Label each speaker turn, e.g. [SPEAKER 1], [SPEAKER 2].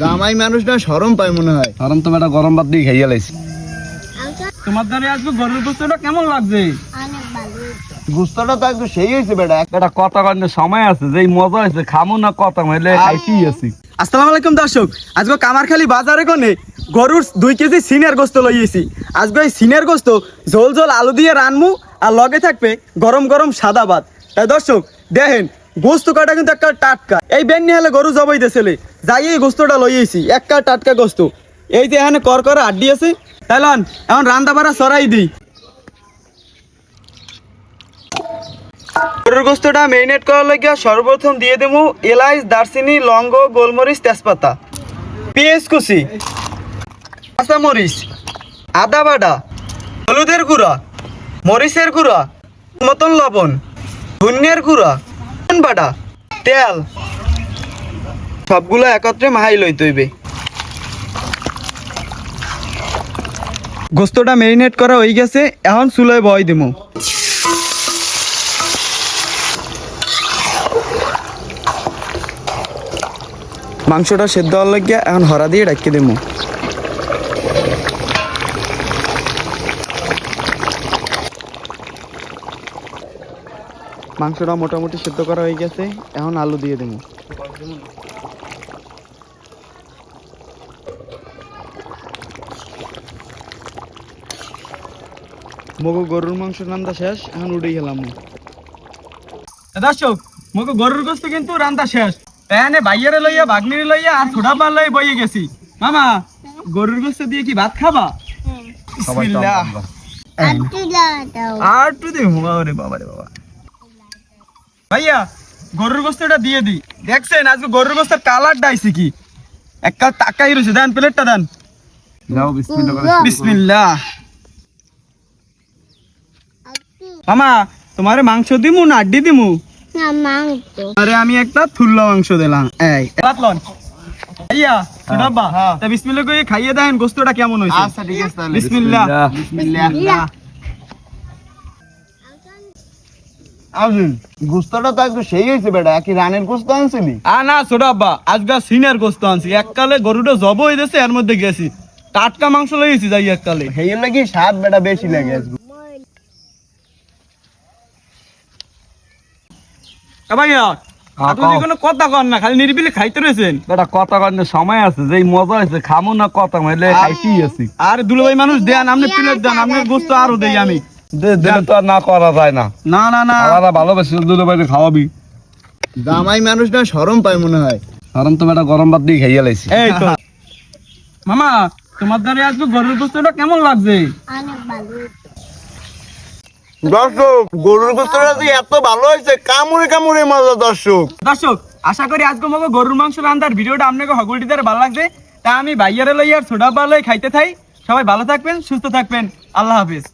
[SPEAKER 1] জামাই মানুষটা শরম পায় মনে হয়।
[SPEAKER 2] শরম তো বেটা গরম ভাত দিয়ে খাইয়া লাইছি।
[SPEAKER 3] তোমার দ্বারা আজকে গরুর গোস্তটা কেমন লাগছে?
[SPEAKER 1] গুস্তটা তো একটু সেই হয়েছে বেটা।
[SPEAKER 2] বেটা কথা কইতে সময় আছে, যেই মজা হয়েছে খামু না কথা হইলে খাইতেই আছি।
[SPEAKER 3] আসসালামু আলাইকুম দর্শক, আজকে কামারখালী বাজারে কোনে গরুর 2 কেজি সিনের গোস্ত লইয়েছি। আজকে এই সিনের গোস্ত ঝোল ঝোল আলু দিয়ে রানমু, আর লগে থাকবে গরম গরম সাদা ভাত। তাই দর্শক দেখেন, গোস্ত কাটা কিন্তু একটা টাটকা। এই বেন্নি হলে গরু জবাই দেছিলে যাই এই গোস্তটা লইয়েছি, একটা টাটকা গোস্ত। এই যে এখানে কর করে আড্ডি আছে, তাইলে এখন রান্না বাড়া সরাই দিই। গরুর গোস্তটা মেরিনেট করার লাগে সর্বপ্রথম দিয়ে দেবো এলাচ, দারচিনি, লবঙ্গ, গোলমরিচ, তেজপাতা, পেঁয়াজ কুচি, কাঁচামরিচ, আদা বাটা, হলুদের গুঁড়া, মরিচের গুঁড়া, মতন লবণ, ধনিয়ার গুঁড়া, বাটা, তেল, সবগুলো একত্রে মাহাই লইতে হইবে। গোস্তটা মেরিনেট করা হয়ে গেছে, এখন চুলোয় বয় দেবো। মাংসটা সেদ্ধ হওয়ার লাগিয়া এখন হরা দিয়ে ডাকিয়ে দেবো। মাংসটা মোটামুটি সেদ্ধ করা হয়ে গেছে, এখন আলু দিয়ে দেবো। মগো গরুর মাংস রান্না শেষ, এখন উঠে গেলাম। দর্শক, মগো গরুর গোস্ত কিন্তু রান্না শেষ। এখানে ভাইয়ারে লইয়া, ভাগ্নিরে লইয়া আর ছোটা পাল লই বইয়ে গেছি। মামা, গরুর গোস্ত দিয়ে কি ভাত খাবা? বিসমিল্লাহ। আর একটু দে। ওরে বাবা রে বাবা। ভাইয়া, গরুর গোস্তটা দিয়ে দি। দেখছেন আজকে গরুর গোস্তের কালারটা আইছে কি? একটা টাকাই রয়েছে, দেন প্লেটটা দেন।
[SPEAKER 2] যাও বিসমিল্লাহ করে।
[SPEAKER 3] বিসমিল্লাহ। মামা, তোমারে মাংস দিমু না আড্ডি দিমু? আরে আমি একটা থুল্লা মাংস দিলাম। এই পাতলন ভাইয়া, ছোটাব্বা, তা বিসমিল্লাহ কই খাইয়ে দেন গোস্তটা কেমন হইছে।
[SPEAKER 1] আচ্ছা ঠিক আছে তাহলে।
[SPEAKER 3] বিসমিল্লাহ।
[SPEAKER 1] বিসমিল্লাহ। আউজিন, গুস্তটা তো একটু সেই হয়েছে বেটা। কি রানের গুস্ত আনছিলি?
[SPEAKER 3] না ছোটাব্বা, আজকে সিনিয়র গোস্ত আনছি। এককালে গরুটা জব হয়ে গেছে, এর মধ্যে গেছি টাটকা মাংস লইছি যাই এককালে।
[SPEAKER 1] সেই লাগি স্বাদ বেটা বেশি লাগে আজকে।
[SPEAKER 3] ভাইয়া, আপনি কোনো কথা কন না, খালি নিরিবিলি খাইতে রয়েছেন।
[SPEAKER 2] বেটা কথা কইতে সময় আছে, যেই মজা হয়েছে খামু না কথা হইলে খাইতেই আছি।
[SPEAKER 3] আর দুলাভাই মানুষ দেন, আপনি প্লেট দেন, আপনার গোস্ত আরো দেই আমি।
[SPEAKER 2] দিলে তো আর না করা যায় না।
[SPEAKER 3] না না না,
[SPEAKER 2] আলাদা ভালোবাসি দিলে বাইরে খাওয়াবি।
[SPEAKER 1] জামাই মানুষটা শরম পায় মনে হয়।
[SPEAKER 2] শরম তো বেটা গরম ভাত দিয়ে খাইয়া লাইছি।
[SPEAKER 3] এই তো মামা, তোমার দ্বারা আজকে গরুর গোস্তটা কেমন লাগছে?
[SPEAKER 1] দর্শক, গরুর গুস্তটা যে এত ভালো হয়েছে, কামড়ে কামড়ে মজা। দর্শক
[SPEAKER 3] আশা করি আজকে মগো গরুর মাংস রান্নার ভিডিওটা আপনাকে হগলটি দ্বারা ভালো লাগছে। তা আমি ভাইয়ারে লই আর ছোটা পালই খাইতে থাই। সবাই ভালো থাকবেন, সুস্থ থাকবেন। আল্লাহ হাফিজ।